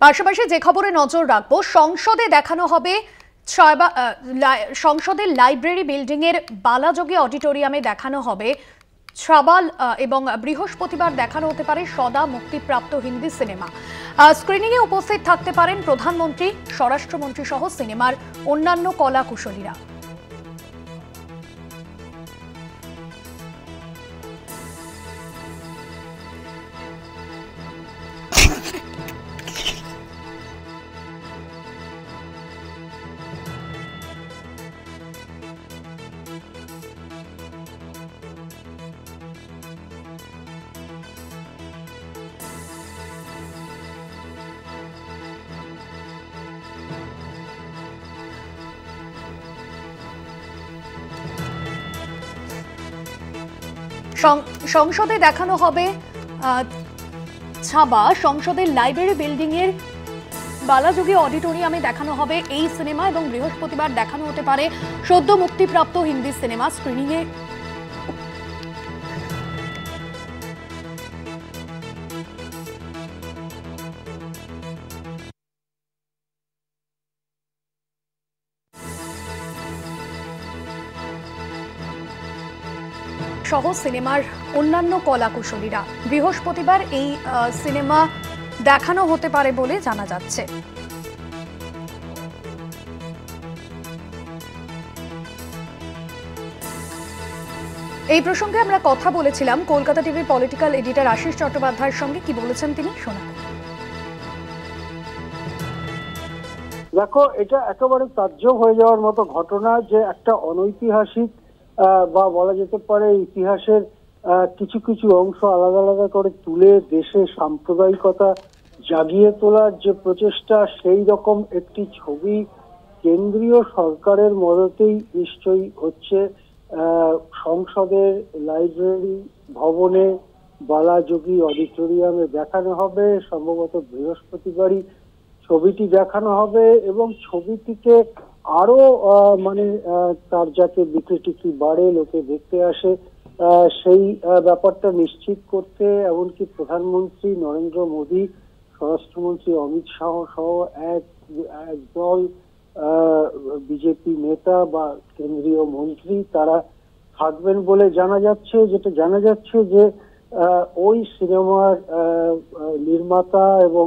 পাশাপাশি যে খবরে নজর রাখবো, সংসদে দেখানো হবে সংসদের লাইব্রেরি বিল্ডিং এর বালাযোগী অডিটোরিয়ামে দেখানো হবে ছাবাল এবং বৃহস্পতিবার দেখানো হতে পারে সদা মুক্তিপ্রাপ্ত হিন্দি সিনেমা। স্ক্রিনিং এ উপস্থিত থাকতে পারেন প্রধানমন্ত্রী, স্বরাষ্ট্রমন্ত্রী সহ সিনেমার অন্যান্য কলা কুশলীরা। সংসদে দেখানো হবে ছাবা, সংসদের লাইব্রেরি বিল্ডিং এর বালাযোগী অডিটোরিয়ামে দেখানো হবে এই সিনেমা এবং বৃহস্পতিবার দেখানো হতে পারে সদ্য মুক্তিপ্রাপ্ত হিন্দি সিনেমা। স্ক্রিনিং এ সহ সিনেমার অন্যান্য কলা কুশলীরা। বৃহস্পতিবার এই সিনেমা দেখানো হতে পারে বলে জানা যাচ্ছে। এই প্রসঙ্গে আমরা কথা বলেছিলাম কলকাতা টিভির পলিটিক্যাল এডিটর আশিস চট্টোপাধ্যায়ের সঙ্গে। কি বলেছেন তিনি শোনাবো। দেখো, এটা একেবারে তাজ্জব হয়ে যাওয়ার মতো ঘটনা যে একটা অনৈতিহাসিক বা বলা যেতে পারে ইতিহাসের কিছু কিছু অংশ আলাদা আলাদা করে তুলে দেশে সাম্প্রদায়িকতা জাগিয়ে তোলার যে প্রচেষ্টা, সেই রকম একটি ছবি কেন্দ্রীয় সরকারের মদতেই নিশ্চয়ই হচ্ছে। সংসদের লাইব্রেরি ভবনে বালাযোগী অডিটোরিয়ামে দেখানো হবে, সম্ভবত বৃহস্পতিবারই ছবিটি দেখানো হবে এবং ছবিটিকে আরো তার যাতে বিক্রি টিক্রি বাড়ে, লোকে দেখতে আসে, সেই ব্যাপারটা নিশ্চিত করতে এমনকি প্রধানমন্ত্রী নরেন্দ্র মোদী, স্বরাষ্ট্রমন্ত্রী অমিত শাহ সহ একদল বিজেপি নেতা বা কেন্দ্রীয় মন্ত্রী তারা থাকবেন বলে জানা যাচ্ছে। যেটা জানা যাচ্ছে যে ওই সিনেমার নির্মাতা এবং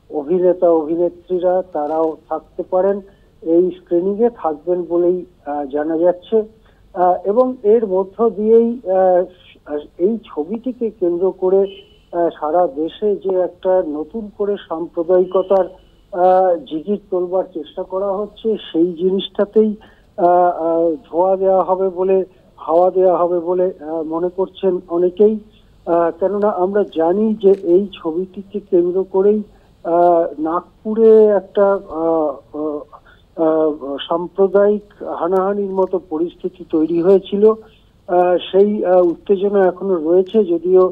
অভিনেতা অভিনেত্রীরা তারাও থাকতে পারেন, এই স্ক্রিনিং এ থাকবেন বলেই জানা যাচ্ছে। এবং এর মধ্য দিয়েই এই ছবিটিকে কেন্দ্র করে সারা দেশে যে একটা নতুন করে সাম্প্রদায়িকতার জিগির তোলবার চেষ্টা করা হচ্ছে, সেই জিনিসটাতেই ধোঁয়া দেওয়া হবে বলে, হাওয়া দেওয়া হবে বলে মনে করছেন অনেকেই। কেননা আমরা জানি যে এই ছবিটিকে কেন্দ্র করেই নাগপুরে একটা সাম্প্রদায়িক হানাহানির মতো পরিস্থিতি তৈরি হয়েছিল। সেই উত্তেজনা এখনো রয়েছে, যদিও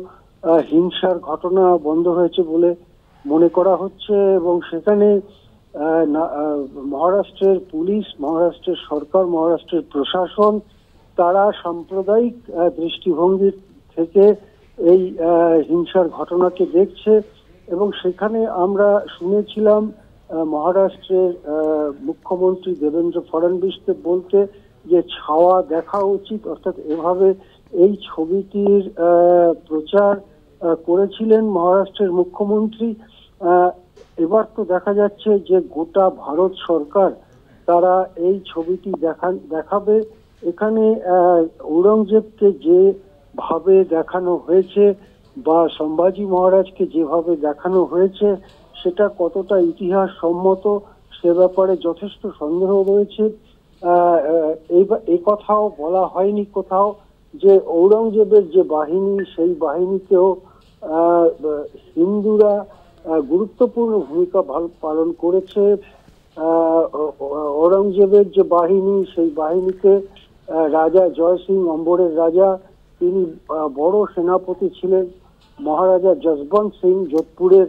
হিংসার ঘটনা বন্ধ হয়েছে বলে মনে করা হচ্ছে। এবং সেখানে মহারাষ্ট্রের পুলিশ, মহারাষ্ট্রের সরকার, মহারাষ্ট্রের প্রশাসন তারা সাম্প্রদায়িক দৃষ্টিভঙ্গির থেকে এই হিংসার ঘটনাকে দেখছে। এবং সেখানে আমরা শুনেছিলাম মহারাষ্ট্রের মুখ্যমন্ত্রী দেবেন্দ্র ফডনবিসকে বলতে যে ছাওয়া দেখা উচিত, অর্থাৎ এভাবে এই ছবিটির প্রচার করেছিলেন মহারাষ্ট্রের মুখ্যমন্ত্রী। এবার তো দেখা যাচ্ছে যে গোটা ভারত সরকার তারা এই ছবিটি দেখাবে। এখানে ঔরঙ্গজেবকে যেভাবে দেখানো হয়েছে বা সম্ভাজি মহারাজকে যেভাবে দেখানো হয়েছে, সেটা কতটা ইতিহাস সম্মত সে ব্যাপারে যথেষ্ট সন্দেহ রয়েছে। এই কথাও বলা হয়নি কোথাও যে ঔরঙ্গজেবের যে বাহিনী, সেই বাহিনীতেও হিন্দুরা গুরুত্বপূর্ণ ভূমিকা পালন করেছে। ঔরঙ্গজেবের যে বাহিনী, সেই বাহিনীতে রাজা জয় সিং, অম্বরের রাজা, তিনি বড় সেনাপতি ছিলেন। মহারাজা যশবন্ত সিং যোধপুরের,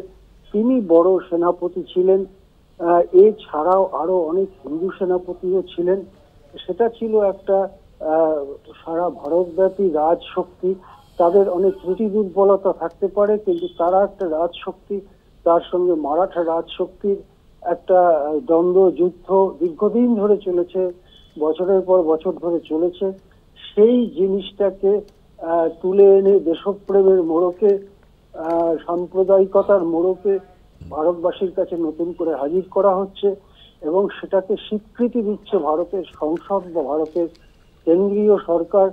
তিনি বড় সেনাপতি ছিলেন। এছাড়াও আরো অনেক হিন্দু সেনাপতিও ছিলেন। সেটা ছিল একটা সারা ভারতব্যাপী রাজশক্তি। তাদের অনেক ত্রুটি দুর্বলতা থাকতে পারে, কিন্তু তারা একটা রাজশক্তি। তার সঙ্গে মারাঠা রাজশক্তির একটা দ্বন্দ্ব যুদ্ধ দীর্ঘদিন ধরে চলেছে, বছরের পর বছর ধরে চলেছে। সেই জিনিসটাকে তুলে এনে দেশপ্রেমের মোড়কে, সাম্প্রদায়িকতার মোড়কে ভারতবাসীর কাছে নতুন করে হাজির করা হচ্ছে এবং সেটাকে স্বীকৃতি দিচ্ছে ভারতের সংসদ বা ভারতের কেন্দ্রীয় সরকার।